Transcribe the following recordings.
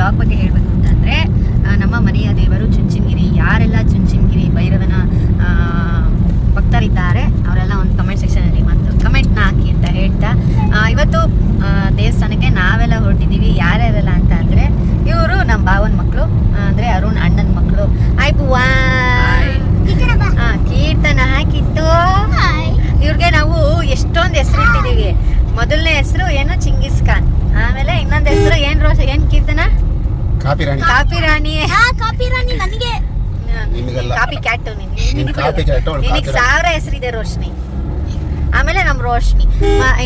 Vlog ಬಗ್ಗೆ ಹೇಳಬೇಕು ಅಂತಂದರೆ, ನಮ್ಮ ಮನೆಯ ದೇವರು ಚುಂಚನಗಿರಿ. ಯಾರೆಲ್ಲ ಚುಂಚನಗಿರಿ ಭೈರವನ ಭಕ್ತರಿದ್ದಾರೆ ಅವರೆಲ್ಲ ಒಂದು ಕಮೆಂಟ್ ಸೆಕ್ಷನಲ್ಲಿ ಒಂದು ಕಮೆಂಟ್ನ ಹಾಕಿ ಅಂತ ಹೇಳ್ತಾ, ಇವತ್ತು ದೇವಸ್ಥಾನಕ್ಕೆ ನಾವೆಲ್ಲ ಹೊರಟಿದ್ದೀವಿ. ಯಾರ್ಯಾರೆಲ್ಲ ಅಂತ ಅಂದರೆ, ಇವರು ನಮ್ಮ ಭಾವನ ಮಕ್ಕಳು, ಅಂದರೆ ಅರುಣ್ ಅಣ್ಣನ ಮಕ್ಕಳು. ಆಯ್ಪುವಾ ಕೀರ್ತನ ಹಾಕಿತ್ತು. ಇವ್ರಿಗೆ ನಾವು ಎಷ್ಟೊಂದು ಹೆಸರು ಇಟ್ಟಿದ್ದೀವಿ. ಮೊದಲನೇ ಹೆಸರು ಏನು, ಚಿಂಗಿಸ್ ಖಾನ್. ಆಮೇಲೆ ಇನ್ನೊಂದು ಹೆಸರು ಏನ್ ಕೀರ್ತನ, ಕಾಪಿ ರಾಣಿ. ನನಗೆ ಕಾಪಿ ಕ್ಯಾಟ್. ನಿನಗೆ 1000 ಹೆಸರಿದೆ ರೋಶ್ನಿ. ಆಮೇಲೆ ನಮ್ಮ ರೋಶ್ನಿ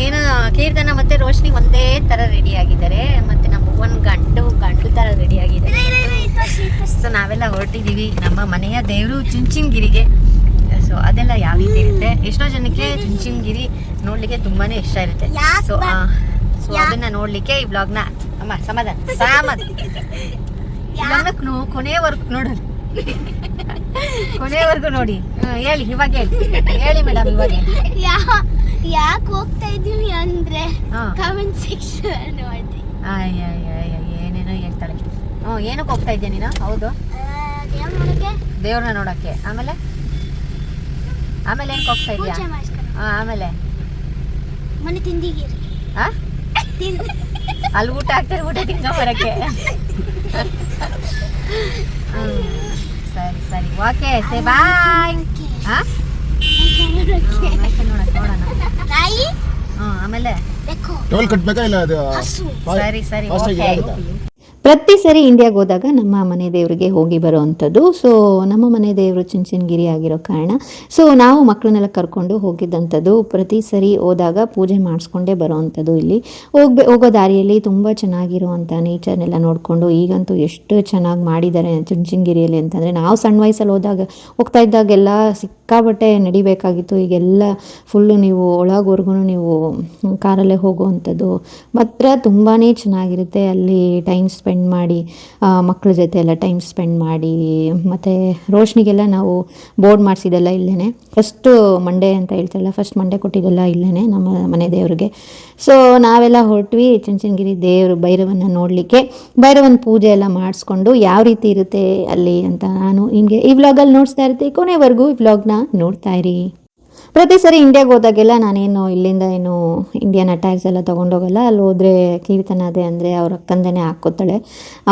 ಏನು, ಕೀರ್ತನ ಮತ್ತೆ ರೋಶ್ನಿ ಒಂದೇ ತರ ರೆಡಿ ಆಗಿದ್ದಾರೆ. ಮತ್ತೆ ನಮ್ಮ ಒಂದು ಗಂಡು ತರ ರೆಡಿ ಆಗಿದ್ದಾರೆ. ಸೊ ನಾವೆಲ್ಲ ಹೊರಟಿದ್ದೀವಿ ನಮ್ಮ ಮನೆಯ ದೇವರು ಚುಂಚನಗಿರಿಗೆ. ಸೊ ಅದೆಲ್ಲ ಯಾವ ರೀತಿ ಇರುತ್ತೆ, ಎಷ್ಟೋ ಜನಕ್ಕೆ ಚುಂಚನಗಿರಿ ನೋಡ್ಲಿಕ್ಕೆ ತುಂಬಾನೇ ಇಷ್ಟ ಇರುತ್ತೆ. ಸೊ ಅದನ್ನ ನೋಡ್ಲಿಕ್ಕೆ ಈ ಬ್ಲಾಗ್ನ ಅಮ್ಮ ಸಮಾಧಾನ ಕೊನೆವರೆಗೂ ನೋಡು, ಕೊನೆವರೆಗೂ ನೋಡಿ. ಹೇಳಿ ಇವಾಗ ಹೇಳಿ ಮೇಡಮ್, ಇವಾಗ ಯಾಕೆ ಹೋಗ್ತಾ ಇದೀವಿ ಅಂದ್ರೆ ಕಮೆಂಟ್ ಸೆಕ್ಷನ್ ನೋಡಿ. ಏನೇನೋ ಹೇಳ್ತಾಳೆ. ಏನಕ್ಕೆ ಹೋಗ್ತಾ ಇದ್ಯಾ ನೀನು? ಹೌದು, ದೇವ್ರನ್ನ ನೋಡಕ್ಕೆ. ಆಮೇಲೆ ಏನಕ್ಕೆ ಹೋಗ್ತಾ ಇದ್ಯಾ? ಆಮೇಲೆ ಮನೆ ತಿಂದಿಗೆ ಅಲ್ಲಿ ಊಟ ಹಾಕ್ತಾರೆ, ಊಟ ತಿನ್ಕೊ ಬರಕ್ಕೆ. ಸರಿ ಓಕೆ, ಸೇ ಬಾಯ್. ಆಮೇಲೆ ಸರಿ ಓಕೆ. ಪ್ರತಿ ಸರಿ ಇಂಡಿಯಾಗೆ ಹೋದಾಗ ನಮ್ಮ ಮನೆ ದೇವರಿಗೆ ಹೋಗಿ ಬರೋವಂಥದ್ದು. ಸೊ ನಮ್ಮ ಮನೆ ದೇವರು ಚುಂಚನಗಿರಿ ಆಗಿರೋ ಕಾರಣ ಸೊ ನಾವು ಮಕ್ಕಳನ್ನೆಲ್ಲ ಕರ್ಕೊಂಡು ಹೋಗಿದ್ದಂಥದ್ದು. ಪ್ರತಿ ಸರಿ ಹೋದಾಗ ಪೂಜೆ ಮಾಡಿಸ್ಕೊಂಡೇ ಬರೋವಂಥದ್ದು. ಇಲ್ಲಿ ಹೋಗೋ ದಾರಿಯಲ್ಲಿ ತುಂಬ ಚೆನ್ನಾಗಿರುವಂಥ ನೇಚರ್ನೆಲ್ಲ ನೋಡಿಕೊಂಡು, ಈಗಂತೂ ಎಷ್ಟು ಚೆನ್ನಾಗಿ ಮಾಡಿದ್ದಾರೆ ಚುಂಚನಗಿರಿಯಲ್ಲಿ ಅಂತಂದರೆ, ನಾವು ಸಣ್ಣ ವಯಸ್ಸಲ್ಲಿ ಹೋಗ್ತಾ ಇದ್ದಾಗೆಲ್ಲ ಸಿಕ್ಕಾಬಟ್ಟೆ ನಡಿಬೇಕಾಗಿತ್ತು. ಈಗೆಲ್ಲ ಫುಲ್ಲು ನೀವು ಒಳಗವರೆಗೂ ನೀವು ಕಾರಲ್ಲೇ ಹೋಗುವಂಥದ್ದು. ಮಾತ್ರ ತುಂಬಾ ಚೆನ್ನಾಗಿರುತ್ತೆ. ಅಲ್ಲಿ ಟೈಮ್ ಸ್ಪೆಂಡ್ ಮಾಡಿ ಮಕ್ಕಳ ಜೊತೆ ಎಲ್ಲ ಟೈಮ್ ಸ್ಪೆಂಡ್ ಮಾಡಿ, ಮತ್ತು ರೋಶ್ನಿಗೆಲ್ಲ ನಾವು ಬೋರ್ಡ್ ಮಾಡಿಸಿದೆಲ್ಲ ಇಲ್ಲೇ. ಫಸ್ಟು ಮಂಡೇ ಅಂತ ಹೇಳ್ತಾರಲ್ಲ, ಫಸ್ಟ್ ಮಂಡೇ ಕೊಟ್ಟಿದ್ದೆಲ್ಲ ಇಲ್ಲೇ ನಮ್ಮ ಮನೆ ದೇವ್ರಿಗೆ. ಸೊ ನಾವೆಲ್ಲ ಹೊರಟ್ವಿ ಚುಂಚನಗಿರಿ ದೇವರು ಭೈರವನ್ನ ನೋಡಲಿಕ್ಕೆ. ಭೈರವನ ಪೂಜೆ ಎಲ್ಲ ಮಾಡಿಸ್ಕೊಂಡು ಯಾವ ರೀತಿ ಇರುತ್ತೆ ಅಲ್ಲಿ ಅಂತ ನಾನು ನಿಮಗೆ ಈ ವ್ಲಾಗಲ್ಲಿ ನೋಡಿಸ್ತಾ ಇರ್ತೀನಿ. ಕೊನೆವರೆಗೂ ಈ ವ್ಲಾಗ್ನ ನೋಡ್ತಾ ಇರಿ. ಪ್ರತಿ ಸರಿ ಇಂಡಿಯಾಗೆ ಹೋದಾಗೆಲ್ಲ ನಾನೇನು ಇಲ್ಲಿಂದ ಏನು ಇಂಡಿಯನ್ ಅಟೈರ್ಸ್ ಎಲ್ಲ ತೊಗೊಂಡೋಗಲ್ಲ. ಅಲ್ಲಿ ಹೋದರೆ ಕೀರ್ತನ ಅದೇ ಅಂದರೆ ಅವ್ರ ಅಕ್ಕಂದೇ ಹಾಕ್ಕೋತಾಳೆ.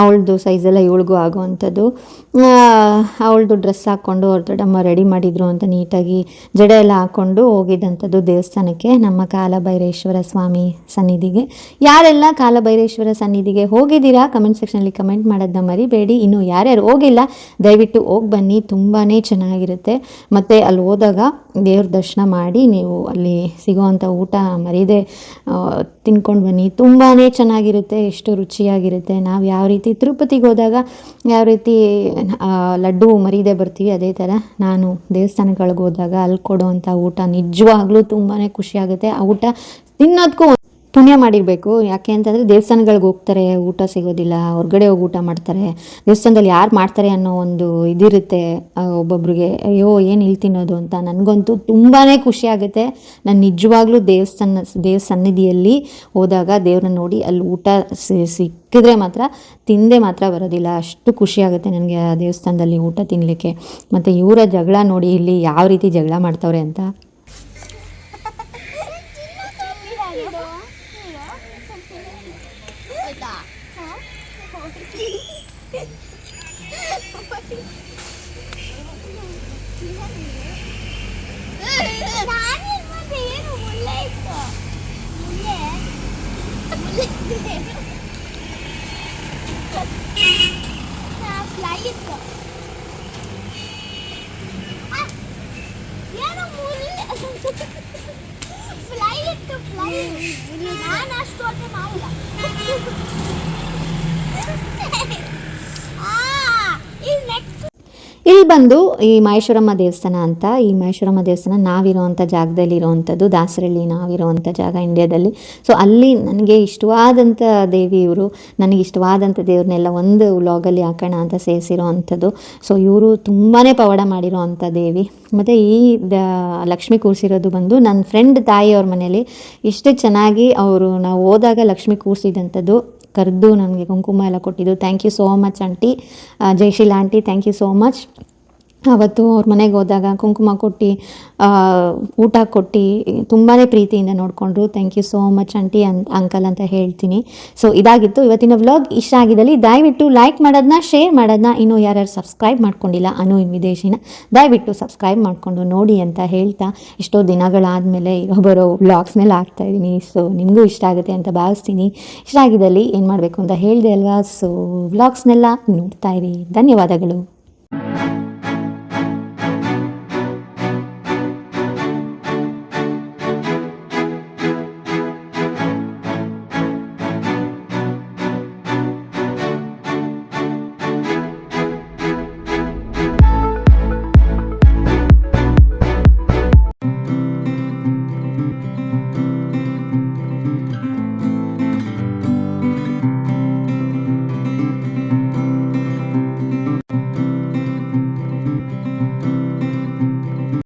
ಅವಳದು ಸೈಜೆಲ್ಲ ಇವಳಿಗೂ ಆಗೋವಂಥದ್ದು. ಅವಳದು ಡ್ರೆಸ್ ಹಾಕ್ಕೊಂಡು ಅವ್ರ ದೊಡ್ಡಮ್ಮ ರೆಡಿ ಮಾಡಿದ್ರು ಅಂತ ನೀಟಾಗಿ ಜಡೆ ಎಲ್ಲ ಹಾಕ್ಕೊಂಡು ಹೋಗಿದ್ದಂಥದ್ದು ದೇವಸ್ಥಾನಕ್ಕೆ, ನಮ್ಮ ಕಾಲಭೈರೇಶ್ವರ ಸ್ವಾಮಿ ಸನ್ನಿಧಿಗೆ. ಯಾರೆಲ್ಲ ಕಾಲಭೈರೇಶ್ವರ ಸನ್ನಿಧಿಗೆ ಹೋಗಿದ್ದೀರಾ ಕಮೆಂಟ್ ಸೆಕ್ಷನಲ್ಲಿ ಕಮೆಂಟ್ ಮಾಡೋದನ್ನ ಮರಿಬೇಡಿ. ಇನ್ನು ಯಾರ್ಯಾರು ಹೋಗಿಲ್ಲ ದಯವಿಟ್ಟು ಹೋಗಿ ಬನ್ನಿ, ತುಂಬಾ ಚೆನ್ನಾಗಿರುತ್ತೆ. ಮತ್ತು ಅಲ್ಲಿ ಹೋದಾಗ ದೇವ್ರ ದರ್ಶನ ಮಾಡಿ ನೀವು ಅಲ್ಲಿ ಸಿಗೋವಂಥ ಊಟ ಮರೀದೆ ತಿನ್ಕೊಂಡು ಬನ್ನಿ, ತುಂಬಾ ಚೆನ್ನಾಗಿರುತ್ತೆ, ಎಷ್ಟು ರುಚಿಯಾಗಿರುತ್ತೆ. ನಾವು ಯಾವ ರೀತಿ ತಿರುಪತಿಗೆ ಹೋದಾಗ ಯಾವ ರೀತಿ ಲಡ್ಡು ಮರೀದೆ ಬರ್ತೀವಿ, ಅದೇ ಥರ ನಾನು ದೇವಸ್ಥಾನಗಳಿಗೆ ಹೋದಾಗ ಅಲ್ಲಿ ಕೊಡುವಂಥ ಊಟ ನಿಜವಾಗ್ಲೂ ತುಂಬಾ ಖುಷಿಯಾಗುತ್ತೆ. ಆ ಊಟ ತಿನ್ನೋದಕ್ಕೂ ಪುಣ್ಯ ಮಾಡಿರಬೇಕು. ಯಾಕೆ ಅಂತಂದರೆ ದೇವಸ್ಥಾನಗಳಿಗೆ ಹೋಗ್ತಾರೆ, ಊಟ ಸಿಗೋದಿಲ್ಲ, ಹೊರಗಡೆ ಹೋಗಿ ಊಟ ಮಾಡ್ತಾರೆ. ದೇವಸ್ಥಾನದಲ್ಲಿ ಯಾರು ಮಾಡ್ತಾರೆ ಅನ್ನೋ ಒಂದು ಇದಿರುತ್ತೆ ಒಬ್ಬೊಬ್ರಿಗೆ, ಅಯ್ಯೋ ಏನು ಇಲ್ಲಿ ತಿನ್ನೋದು ಅಂತ. ನನಗಂತೂ ತುಂಬಾ ಖುಷಿ ಆಗುತ್ತೆ. ನಾನು ನಿಜವಾಗ್ಲೂ ದೇವ ಸನ್ನಿಧಿಯಲ್ಲಿ ಹೋದಾಗ ದೇವ್ರನ್ನ ನೋಡಿ ಅಲ್ಲಿ ಊಟ ಸಿಕ್ಕಿದ್ರೆ ಮಾತ್ರ ತಿಂದೆ ಮಾತ್ರ ಬರೋದಿಲ್ಲ. ಅಷ್ಟು ಖುಷಿಯಾಗುತ್ತೆ ನನಗೆ ಆ ದೇವಸ್ಥಾನದಲ್ಲಿ ಊಟ ತಿನ್ನಲಿಕ್ಕೆ. ಮತ್ತು ಇವರ ಜಗಳ ನೋಡಿ ಇಲ್ಲಿ ಯಾವ ರೀತಿ ಜಗಳ ಮಾಡ್ತವ್ರೆ ಅಂತ. ಇಲ್ಲಿ ಬಂದು ಈ ಮಹೇಶ್ವರಮ್ಮ ದೇವಸ್ಥಾನ ಅಂತ, ಈ ಮಹೇಶ್ವರಮ್ಮ ದೇವಸ್ಥಾನ ನಾವಿರೋವಂಥ ಜಾಗದಲ್ಲಿ ಇರೋವಂಥದ್ದು, ದಾಸರಳ್ಳಿ ನಾವಿರೋವಂಥ ಜಾಗ ಇಂಡಿಯಾದಲ್ಲಿ. ಸೊ ಅಲ್ಲಿ ನನಗೆ ಇಷ್ಟವಾದಂಥ ದೇವಿ ಇವರು, ನನಗೆ ಇಷ್ಟವಾದಂಥ ದೇವ್ರನ್ನೆಲ್ಲ ಒಂದು ವ್ಲಾಗಲ್ಲಿ ಹಾಕೋಣ ಅಂತ ಸೇರಿಸಿರೋ ಅಂಥದ್ದು. ಸೊ ಇವರು ತುಂಬಾ ಪವಾಡ ಮಾಡಿರೋ ಅಂಥ ದೇವಿ. ಮತ್ತು ಈ ಲಕ್ಷ್ಮಿ ಕೂರಿಸಿರೋದು ಬಂದು ನನ್ನ ಫ್ರೆಂಡ್ ತಾಯಿಯವ್ರ ಮನೇಲಿ ಇಷ್ಟು ಚೆನ್ನಾಗಿ ಅವರು ನಾವು ಹೋದಾಗ ಲಕ್ಷ್ಮಿ ಕೂರಿಸಿದಂಥದ್ದು. ಕರೆದು ನನಗೆ ಕುಂಕುಮ ಎಲ್ಲ ಕೊಟ್ಟಿದ್ದು. Thank you so much aunty, Jayasheela aunty, thank you so much. ಅವತ್ತು ಅವ್ರ ಮನೆಗೆ ಹೋದಾಗ ಕುಂಕುಮ ಕೊಟ್ಟು ಊಟ ಕೊಟ್ಟು ತುಂಬಾ ಪ್ರೀತಿಯಿಂದ ನೋಡಿಕೊಂಡ್ರು. Thank you so much aunty uncle ಅಂತ ಹೇಳ್ತೀನಿ. ಸೊ ಇದಾಗಿತ್ತು ಇವತ್ತಿನ ವ್ಲಾಗ್. ಇಷ್ಟ ಆಗಿದ್ದಲ್ಲಿ ದಯವಿಟ್ಟು ಲೈಕ್ ಮಾಡೋದನ್ನ, ಶೇರ್ ಮಾಡೋದನ್ನ, ಇನ್ನೂ ಯಾರ್ಯಾರು ಸಬ್ಸ್ಕ್ರೈಬ್ ಮಾಡ್ಕೊಂಡಿಲ್ಲ ಅನು ಇನ್ವಿಟೇಷನ್ ದಯವಿಟ್ಟು ಸಬ್ಸ್ಕ್ರೈಬ್ ಮಾಡಿಕೊಂಡು ನೋಡಿ ಅಂತ ಹೇಳ್ತಾ, ಎಷ್ಟೋ ದಿನಗಳಾದಮೇಲೆ ಬರೋ ವ್ಲಾಗ್ಸ್ನೆಲ್ಲ ಹಾಕ್ತಾಯಿದ್ದೀನಿ. ಸೊ ನಿಮಗೂ ಇಷ್ಟ ಆಗುತ್ತೆ ಅಂತ ಭಾವಿಸ್ತೀನಿ. ಇಷ್ಟ ಆಗಿದ್ದಲ್ಲಿ ಏನು ಮಾಡಬೇಕು ಅಂತ ಹೇಳಿದೆ ಅಲ್ವಾ. ಸೊ ವ್ಲಾಗ್ಸ್ನೆಲ್ಲ ನೋಡ್ತಾ ಇರಿ. ಧನ್ಯವಾದಗಳು.